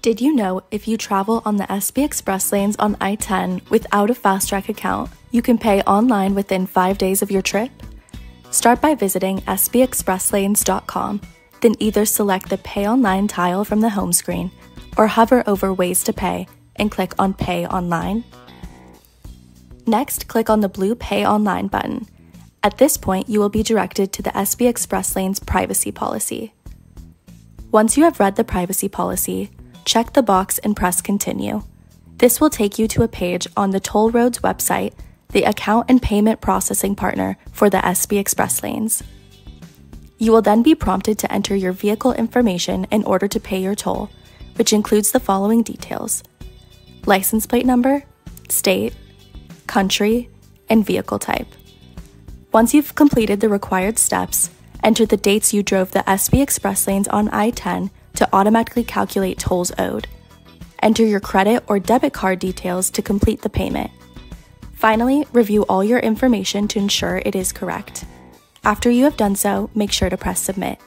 Did you know if you travel on the SB Express lanes on I-10 without a FasTrak account, you can pay online within 5 days of your trip? Start by visiting sbexpresslanes.com, then either select the Pay Online tile from the home screen or hover over Ways to Pay and click on Pay Online. Next, click on the blue Pay Online button. At this point, you will be directed to the SB Express Lanes privacy policy. Once you have read the privacy policy, check the box and press Continue. This will take you to a page on the toll road's website, the account and payment processing partner for the SB Express Lanes. You will then be prompted to enter your vehicle information in order to pay your toll, which includes the following details: license plate number, state, country, and vehicle type. Once you've completed the required steps, enter the dates you drove the SB Express Lanes on I-10 to automatically calculate tolls owed. Enter your credit or debit card details to complete the payment. Finally, review all your information to ensure it is correct. After you have done so, make sure to press Submit.